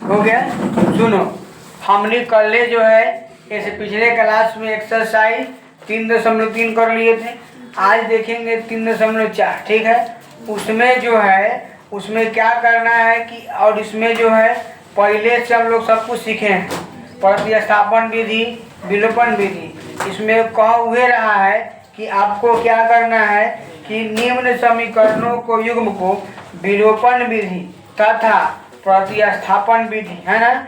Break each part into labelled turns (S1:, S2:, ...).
S1: हो गया। सुनो, हमने कल जो है ऐसे पिछले क्लास में एक्सरसाइज 3.3 कर लिए थे, आज देखेंगे 3.4। ठीक है, उसमें जो है उसमें क्या करना है कि, और इसमें जो है पहले से हम लोग सब कुछ सीखे हैं, प्रतिस्थापन विधि, विलोपन विधि। इसमें कह हुए रहा है कि आपको क्या करना है कि निम्न समीकरणों को युग्म को विलोपन विधि तथा प्रतिस्थापन विधि है ना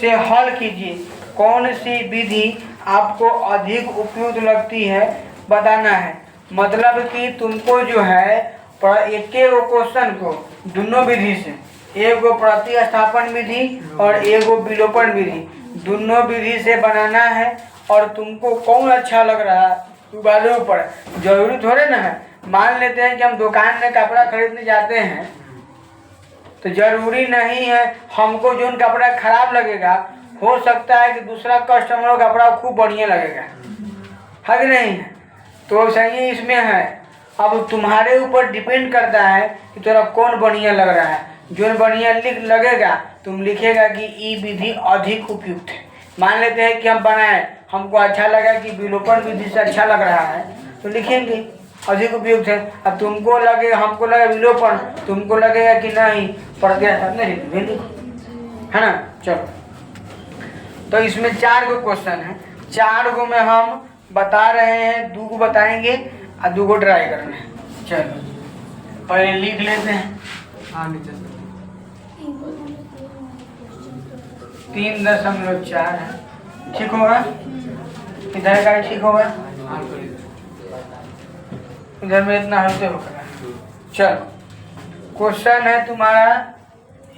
S1: से हल कीजिए। कौन सी विधि आपको अधिक उपयुक्त लगती है बताना है। मतलब कि तुमको जो है एक क्वेश्चन को दोनों विधि से, एक प्रतिस्थापन विधि और एक विलोपन विधि, दोनों विधि से बनाना है। और तुमको कौन अच्छा लग रहा है वाले ऊपर, जरूरी थोड़े ना है। मान लेते हैं कि हम दुकान में कपड़ा खरीदने जाते हैं तो जरूरी नहीं है हमको जो कपड़ा खराब लगेगा, हो सकता है कि दूसरा कस्टमर का कपड़ा खूब बढ़िया लगेगा, है कि नहीं है। तो सही इसमें है, अब तुम्हारे ऊपर डिपेंड करता है कि तेरा कौन बढ़िया लग रहा है। जो बढ़िया लगेगा तुम लिखेगा कि ई विधि अधिक उपयुक्त है। मान लेते हैं कि हम बनाए, हमको अच्छा लगा कि विलोपन विधि से अच्छा लग रहा है तो लिखेंगे अधिक उपयुक्त है। अब तुमको लगे, हमको लगे विलोपन, तुमको लगेगा कि नहीं प्रतिस्थापन, नहीं है ना। चलो, तो इसमें 4 गो क्वेश्चन है, 4 गो में हम बता रहे हैं, 2 गो बताएंगे और 2 गो ट्राई करना है। चलो पहले लिख लेते हैं। हाँ, नीचे 3.4 है, ठीक होगा। इधर का ठीक होगा, इधर में इतना हल्के होगा। चलो, क्वेश्चन है तुम्हारा,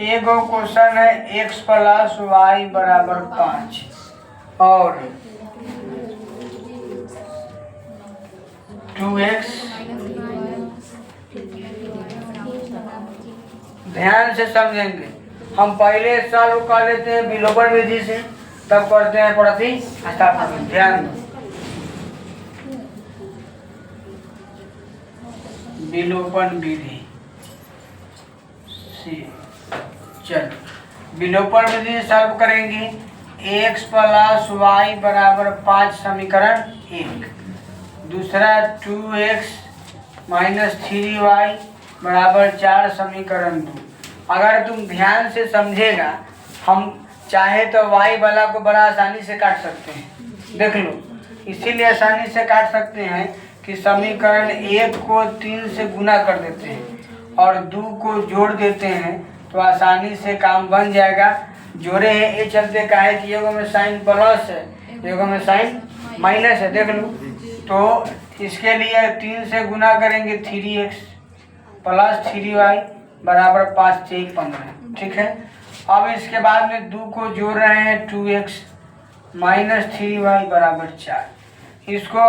S1: एक क्वेश्चन है x + y = 5 और 2x। ध्यान से समझेंगे, हम पहले सॉल्व कर लेते हैं विलोपन विधि से, तब करते हैं प्रतिस्थापन। ध्यान दो, विलोपन विधि से। चलो, विलोपन विधि से सॉल्व करेंगे। x + y = 5 समीकरण 1, दूसरा 2x - 3y = 4 समीकरण 2। अगर तुम ध्यान से समझेगा, हम चाहे तो y वाला को बड़ा आसानी से काट सकते हैं, देख लो। इसीलिए आसानी से काट सकते हैं कि समीकरण 1 को 3 से गुना कर देते हैं और 2 को जोड़ देते हैं तो आसानी से काम बन जाएगा। जोड़े हैं ये चलते का है कि एगो में साइन प्लस है, एगो में साइन माइनस है, देख लो। तो इसके लिए 3 से गुना करेंगे 3x + 3y = 5 × 1 = 15, ठीक है। अब इसके बाद में 2 को जोड़ रहे हैं 2x - 3y = 4। इसको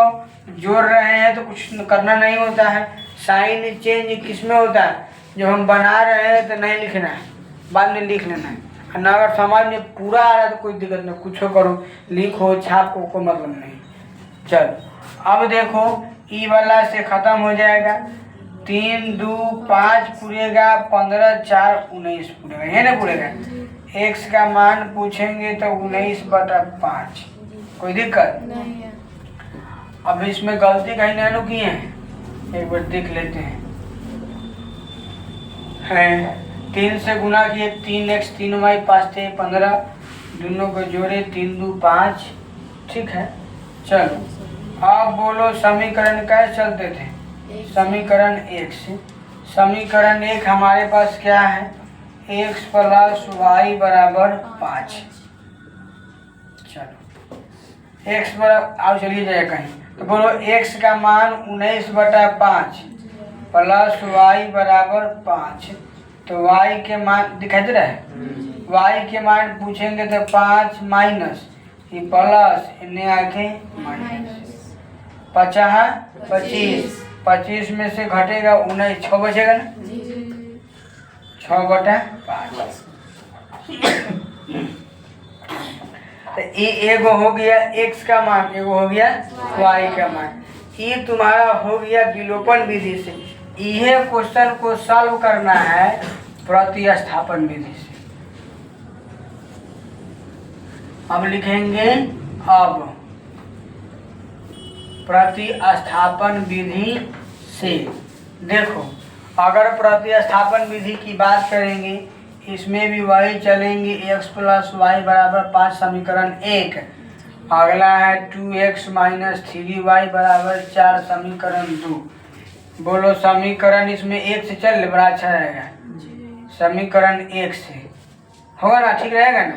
S1: जोड़ रहे हैं तो कुछ करना नहीं होता है, साइन चेंज किस में होता है, जब हम बना रहे हैं तो नहीं लिखना है, बाद में लिख लेना है। और अगर समझ में पूरा आ रहा है तो कोई दिक्कत नहीं, कुछ करो, लिखो, छाप को कोई मतलब नहीं। चलो, अब देखो ई वाला से ख़त्म हो जाएगा, 3 × 2 = 5 पूरेगा, 15 × 4 = 19 पूरेगा, है ना पूरेगा। x का मान पूछेंगे तो 19/5, कोई दिक्कत नहीं है। अब इसमें गलती कहीं ना किए हैं, एक बार देख लेते हैं। 3 से गुना किए 3x 3y 5 × 3 = 15, दोनों को जोड़े 3 × 2 = 5, ठीक है। चलो, अब बोलो समीकरण कैसे चलते थे, समीकरण 1 से। समीकरण 1 हमारे पास क्या है, x + y = 5। चलो, x बराबर, आओ चलिए जाए कहीं, तो बोलो x का मान 19/5 + y = 5, तो y के मान दिखाई दे रहा है, y के मान पूछेंगे तो 5 माइनस ये प्लस, इन्हें आके माइनस, 25 25 में से घटेगा 19, 6 बचेगा ना, 6/5। तो ये एगो हो गया x का मान, एगो हो गया y का मान। ये तुम्हारा हो गया विलोपन विधि से। यह क्वेश्चन को सॉल्व करना है प्रतिस्थापन विधि से। अब लिखेंगे अब प्रतिस्थापन विधि से। देखो अगर प्रतिस्थापन विधि की बात करेंगे इसमें भी वही चलेंगे, x प्लस वाई बराबर 5 समीकरण 1। अगला है 2x माइनस 3y बराबर 4 समीकरण 2। बोलो समीकरण इसमें 1 से चल ले, बड़ा अच्छा रहेगा। समीकरण 1 से होगा ना, ठीक रहेगा ना।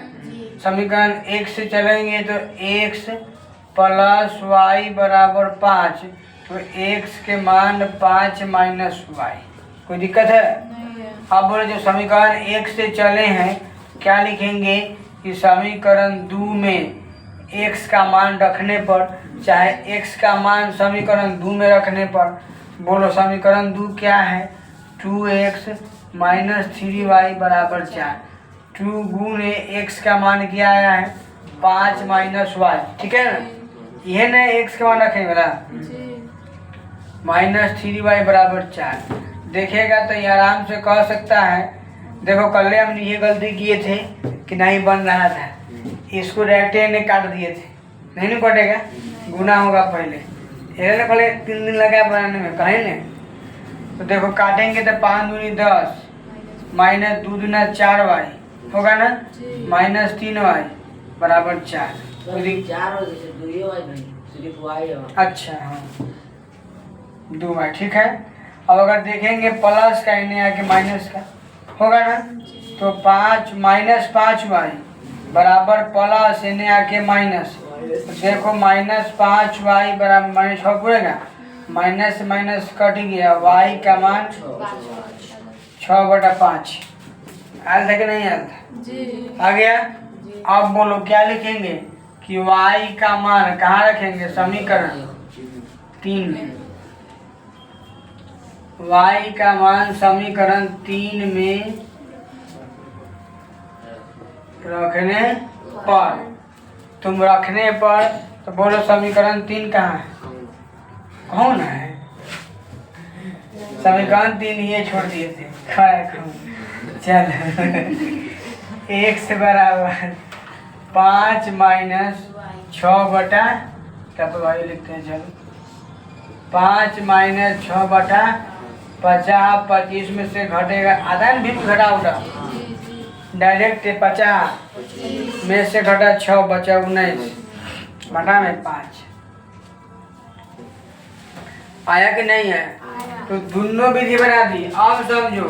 S1: समीकरण 1 से चलेंगे तो x प्लस वाई बराबर 5, तो x के मान 5 माइनस वाई। कोई दिक्कत है? अब बोले जो समीकरण 1 से चले हैं क्या लिखेंगे कि समीकरण 2 में x का मान रखने पर, चाहे x का मान समीकरण 2 में रखने पर, बोलो समीकरण 2 क्या है 2x माइनस 3y बराबर 4। 2 गुणे x का मान क्या आया है 5 माइनस वाई, ठीक है ना। यह ना x का मान रखेंगे ना, माइनस 3y बराबर 4। देखेगा तो ये आराम से कह सकता है, देखो कल हमने ये गलती किए थे कि नहीं बन रहा था, इसको डायरेक्ट ने काट दिए थे, नहीं ना कटेगा, गुना होगा पहले। ये ना पहले 3 दिन लगा बनाने में, कहें ना। तो देखो काटेंगे तो 5 दूनी 10 माइनस 2 दूना 4y होगा ना, माइनस 3y बराबर 4। अच्छा हाँ 2y, ठीक है। अब अगर देखेंगे प्लस का इन्हें आके माइनस का होगा ना, तो 5 माइनस 5y बराबर प्लस इन्हें आके माइनस। देखो माइनस 5y बराबर माइनस 6 पूरेगा, माइनस माइनस कट गया, y का मान 6/5 आया था कि नहीं आया था? आ गया। अब बोलो क्या लिखेंगे कि y का मान कहाँ रखेंगे समीकरण 3 में। y का मान समीकरण 3 में रखने पर, तुम रखने पर तो बोलो समीकरण 3 कहाँ है, कौन है? समीकरण 3 ये छोड़ दिए थे, चल x बराबर 5 माइनस 6/, तब भाई लिखते हैं, चलो 5 माइनस 6/50, 25 में से घटेगा आधा भी घटा उठा, डायरेक्ट 50 में से घटा 6 बचा 19 बटा में 5। आया कि नहीं है? तो दोनों विधि बना दी। अब समझो,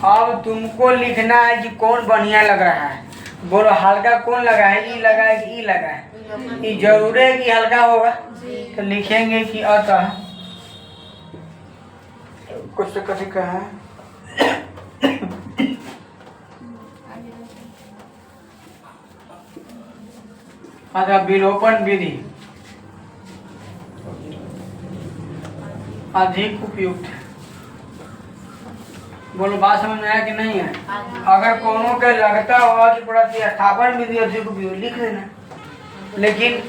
S1: अब तुमको लिखना है कि कौन बढ़िया लग रहा है। बोलो हल्का कौन लगा है, ई लगा है कि ई लगा है? ई जरूर है कि हल्का होगा, तो लिखेंगे कि अतः कुछ तो कथी कहा है, अतः विलोपन विधि अधिक उपयुक्त है। बोलो बात समझ में आया कि नहीं है? अगर कोनो के लगता होगा कि प्रतिस्थापन विधि अधिक उपयुक्त, लिख देना, लेकिन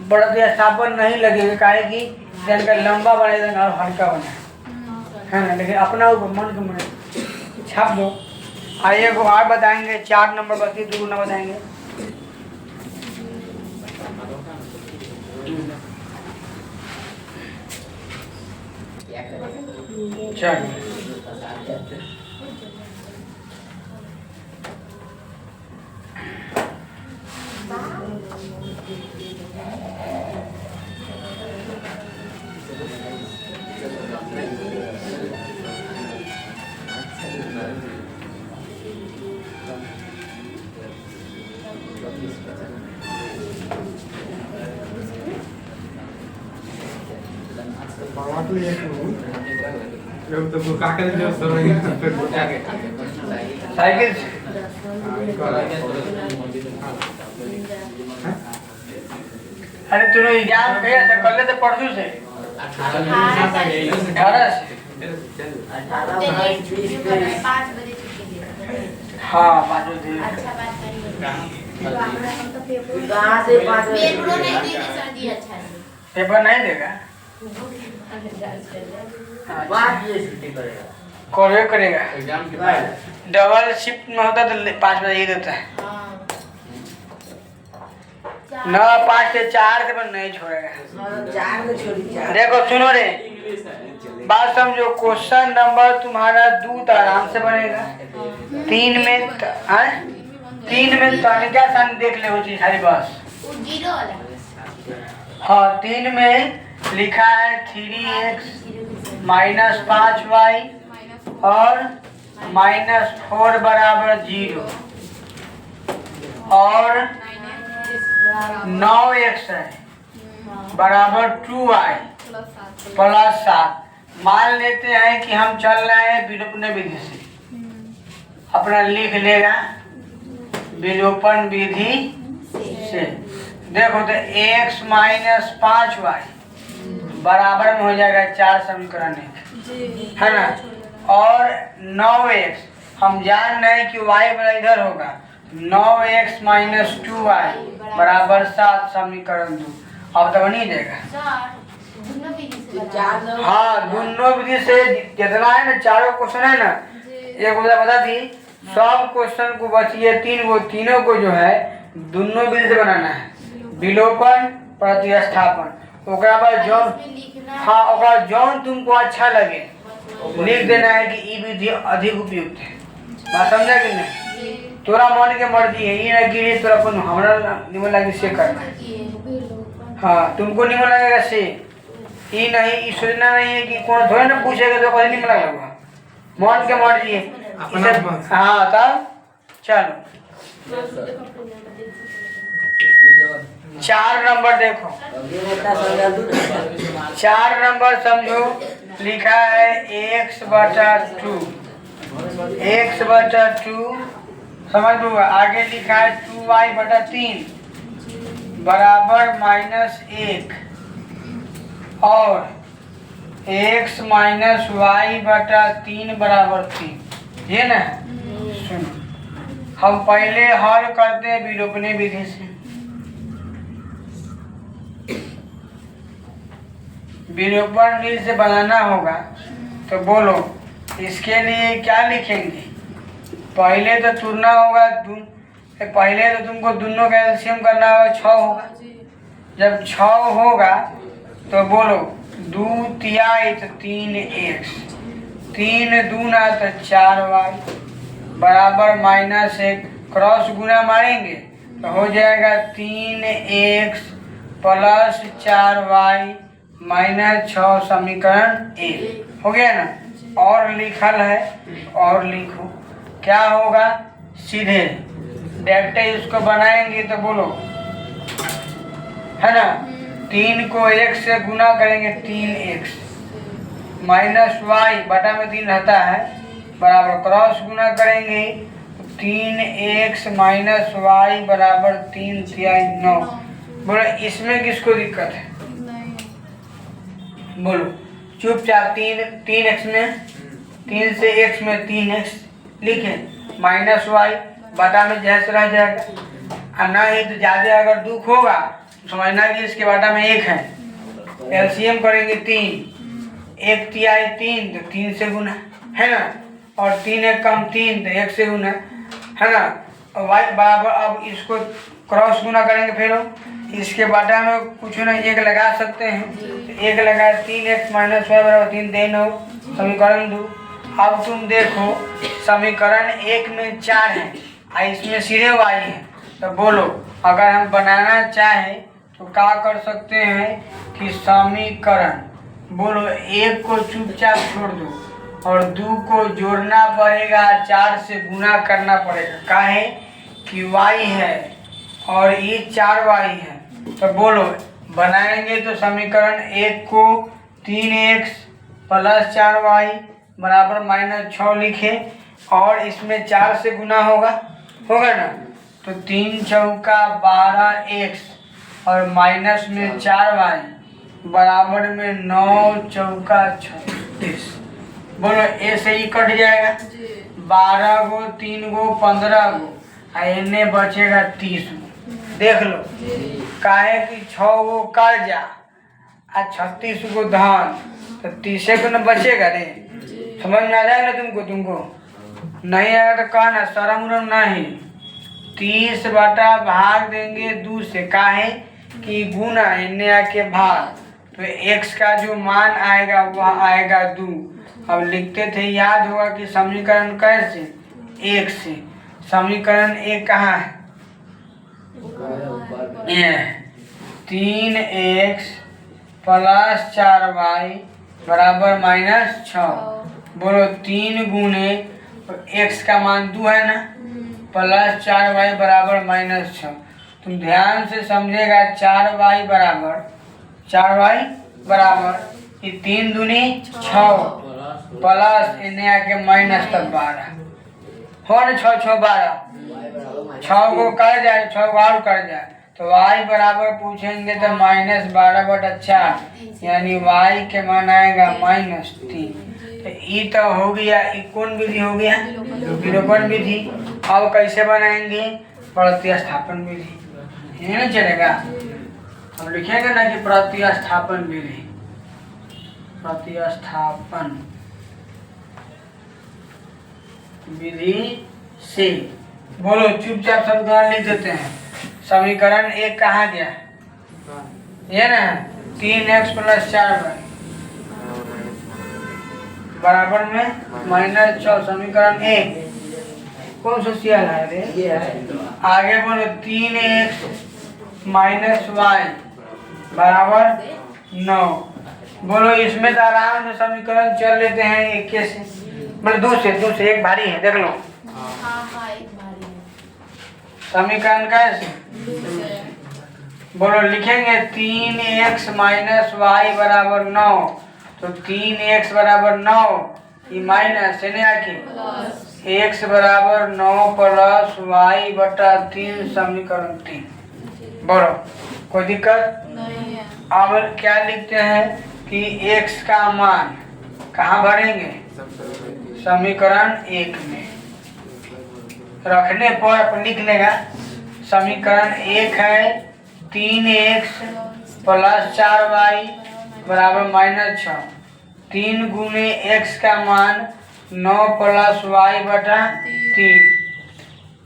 S1: प्रतिस्थापन नहीं लगेगा, काहे कि जनका लंबा बनेगा और हल्का बने है ना। लेकिन अपना मन के मन छाप दो। आइए को और बताएंगे, 4 नंबर बची, 2 गुना बताएंगे। चलिए साइकिल अरे तूने एग्जाम किया था कल से परसों से 18 से हाँ 5 बजे। पेपर नहीं देगा, कॉलेज करेगा। डबल शिफ्ट में होता तो 5 बजे ही देता है। 9 5 से 4 से पर नहीं छोड़ेगा। देखो सुनो रे, बात समझो। क्वेश्चन नंबर तुम्हारा 2 तो आराम से बनेगा। 3 में क्या सान देख ले वो चीज सारी बस। हाँ 3 में लिखा है 3x माइनस 5y और -4 बराबर 0 और 9x है बराबर 2y प्लस 7। मान लेते हैं कि हम चल रहे हैं विलोपन विधि से। अपना लिख लेगा विलोपन विधि से। देखो तो x माइनस 5y बराबर में हो जाएगा 4 समीकरण है ना, और 9x हम जान रहे हैं कि y बड़ा इधर होगा। 9x माइनस 2y बराबर 7 समीकरण 2। अब तो बनी जाएगा। हाँ दोनों विधि से जितना है ना, चारों क्वेश्चन है ना, एक बता दी सब क्वेश्चन को बचिए 3 को, तीनों को जो है दोनों विधि से बनाना है। विलोपन प्रतिस्थापन ओकरा बाद जो हाँ ओकरा जौन तुमको अच्छा लगे लिख देना है कि ई विधि अधिक उपयुक्त है। बात समझा कि नहीं? तोरा मन के मर्जी है, ये ना कि तोरा अपन हमरा निमन लगे से करना है। हाँ तुमको निमन लगेगा से, ये नहीं सोचना नहीं है कि कौन थोड़े ना पूछेगा तो कहीं निमन लगेगा। मन के मर्जी है। हाँ तब चलो 4 नंबर देखो। 4 नंबर समझो लिखा है x बटा 2 समझ लो। आगे लिखा है 2y बटा 3 बराबर -1 और x माइनस y बटा 3 बराबर 3। ये ना सुनो, हम पहले हल करते हैं विलोपन विधि से। विलोपन विधि से बनाना होगा तो बोलो इसके लिए क्या लिखेंगे। पहले तो तुलना होगा, पहले तो तुमको दोनों का एलसीएम करना होगा। 6 होगा। जब 6 होगा तो बोलो 2 तिहाई तो 3x, 3 दूना तो 4y बराबर -1। क्रॉस गुना मारेंगे तो हो जाएगा 3x प्लस 4y -6 समीकरण 1 हो गया ना। और लिखल है, और लिखो क्या होगा। सीधे डायरेक्ट इसको बनाएंगे तो बोलो है ना, 3 को 1 से गुना करेंगे 3x माइनस y बटा में 3 रहता है बराबर क्रॉस गुना करेंगे 3x माइनस y बराबर 3 तिहाई 9। बोलो इसमें किसको दिक्कत है? बोलो चुपचाप 3x में 3 से x में 3x लिखे -y बटा में जैसे रह जाएगा। नहीं तो ज़्यादा अगर दुख होगा समझना कि इसके बाटा में 1 है। एलसीएम करेंगे 3, 1 तिहाई 3 तो 3 से गुना है ना, और 3 1 कम 3 तो 1 से गुना है ना। और y बराबर अब इसको क्रॉस गुना करेंगे फिर इसके बाटा में कुछ ना 1 लगा सकते हैं तो 1 लगाए 3x माइनस y बराबर 3 देना समीकरण 2। अब तुम देखो समीकरण 1 में 4 है और इसमें सीधे y है तो बोलो अगर हम बनाना चाहें तो क्या कर सकते हैं कि समीकरण बोलो 1 को चुपचाप छोड़ दो और 2 को जोड़ना पड़ेगा, 4 से गुना करना पड़ेगा। काहे कि y है और ये 4y है तो बोलो बनाएंगे तो समीकरण 1 को 3x प्लस 4y बराबर -6 लिखे और इसमें 4 से गुना होगा ना, तो 3 चौका 12x और माइनस में 4y बराबर में 9 चौका 36। बोलो ऐसे ही कट जाएगा। 12 गो 3 गो 15 गो इन्हें बचेगा 30 गो। देख लो काहे कि 6 गो कर्जा आ 36 गो धन तो 30 को न बचेगा रे। समझ में आ जाएगा ना तुमको नहीं आएगा तो कहना शर्म उरम नहीं। 30 बटा भाग देंगे 2 से, काहे कि गुना इन्हें आके भाग, तो x का जो मान आएगा वह आएगा 2। अब लिखते थे, याद होगा कि समीकरण कैसे, 1 से। समीकरण 1 कहाँ है, ये 3x प्लस 4y बराबर -6। बोलो 3 गुने x का मान 2 है ना, प्लस 4y बराबर -6। तुम ध्यान से समझेगा, 4y बराबर ये 3 दूनी 6 प्लस इन्हें आके माइनस तक 12 हो ना, 6 6 12, 6 को कर जाए, 6 को और कर जाए तो y बराबर पूछेंगे तो -12/4, यानी y के मान आएगा -3। तो ये तो हो गया, ये कौन विधि हो गया, विलोपन विधि। अब कैसे बनाएंगे, प्रतिस्थापन विधि, ये नहीं चलेगा। हम लिखेंगे ना कि प्रतिस्थापन विधि, प्रतिस्थापन विधि से। बोलो चुपचाप समीकरण लिख देते हैं। समीकरण 1 कहाँ गया, ये ना 3x प्लस 4y बराबर में -6। समीकरण 1 कौन सा सियाल है रे, आगे बोलो 3x माइनस y बराबर 9। बोलो इसमें तो आराम से समीकरण चल लेते हैं 1 से, मतलब 2 से 1 भारी है, देख लो। समीकरण कैसे, बोलो लिखेंगे 3x माइनस y बराबर 9, तो 3x बराबर 9, ये माइनस है आके x बराबर 9 प्लस y बटा 3, समीकरण 3। बोलो कोई दिक्कत नहीं है। अब क्या लिखते हैं कि x का मान कहाँ भरेंगे, समीकरण 1 में रखने पर अपन लिख लेगा। समीकरण 1 है 3x प्लस 4y बराबर -6, 3 गुने x का मान 9 प्लस y बटा 3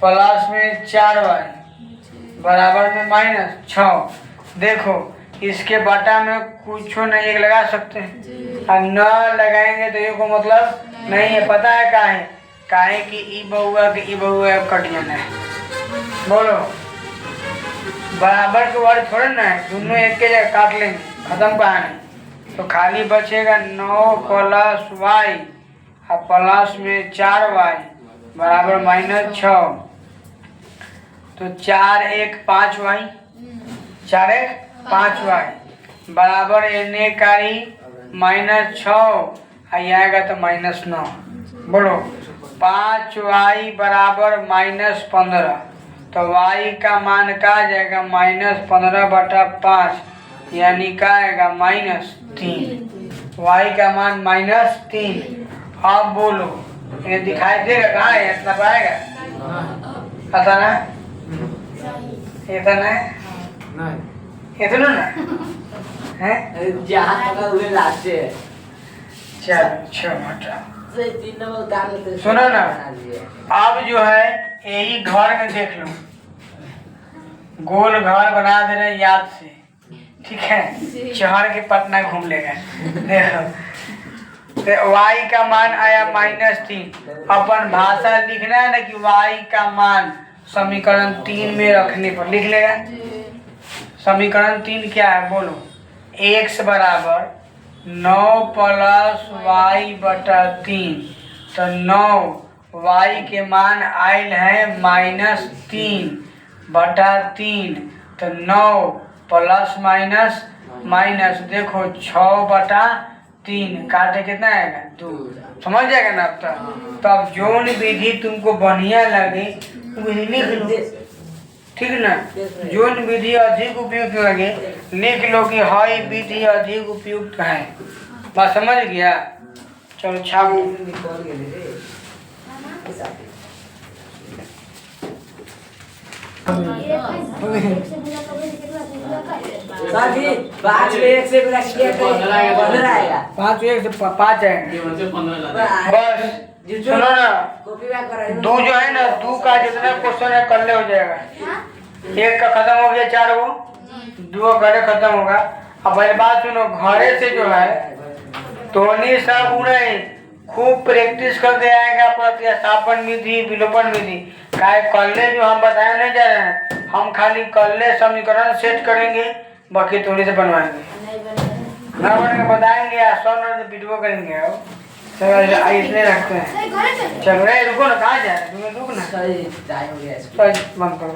S1: प्लस में 4y बराबर में -6। देखो इसके बटा में कुछ नहीं, एक लगा सकते हैं, और न लगाएंगे तो ये को मतलब नहीं है। पता है काहे कि ई बहुआ के ई बहुआ कट जाना है। बोलो बराबर के वर्ड थोड़े ना है, दोनों एक के जगह काट लेंगे, खत्म कहानी। तो खाली बचेगा 9 प्लस y और प्लस में 4y बराबर -6। तो 4 1 5y, 4 1 5y बराबर एने कारी -6 आएगा तो -9। बोलो 5y बराबर -15, तो y का मान का जाएगा -15/5, यानी का आएगा -3। y का मान -3। अब बोलो ये दिखाई देगा कहाँ है, इतना पाएगा, पता ना इतना इतना ना है,
S2: जहाँ तक उन्हें लाते हैं।
S1: चलो सुनो ना, अब जो है यही घर में देख लो, गोल घर बना दे रहे याद से, ठीक है, शहर के पटना घूम लेगा। देखो तो y का मान आया -3। अपन भाषा लिखना है ना कि y का मान समीकरण 3 में रखने पर लिख लेगा। समीकरण 3 क्या है, बोलो x बराबर 9 प्लस y बटा 3, तो 9 y के मान आयल है -3/3, तो 9 प्लस माइनस देखो 6/3 काटे कितना आएगा 2। समझ जाएगा ना अब तक। तो अब जोन विधि तुमको बढ़िया लगे विधि लिख लो, ठीक ना। जोन विधि अधिक उपयुक्त लगे लिख लो कि हाई विधि अधिक उपयुक्त है। बात समझ गया, चलो छाप
S2: बाकी 5 में 1 से गुणा किया तो 15 आएगा,
S1: 5 1 से 5 आएगा, बस सुनो ना,
S2: कॉपी बैक करा
S1: दो जो है ना, दो का जितना क्वेश्चन है कर ले हो जाएगा। एक का खत्म हो गया, 4 वो, दो घरे खत्म होगा। अब पहले बात सुनो, घरे से जो है तोनी सब उड़े खूब प्रैक्टिस करते आएगा, प्रतिस्थापन विधि, विलोपन विधि। काय कल्ले जो हम बताए नहीं जा रहे हैं, हम खाली कल्ले समीकरण सेट करेंगे, बाकी थोड़ी से बनवाएंगे ना बनेंगे, बताएंगे या 100 नंबर वीडियो करेंगे। अब इसलिए रखते हैं। चल रहे रुको ना, कहाँ जा रहे हैं तुम्हें, रुक ना,
S2: सही टाइम हो गया इसको
S1: बंद करो।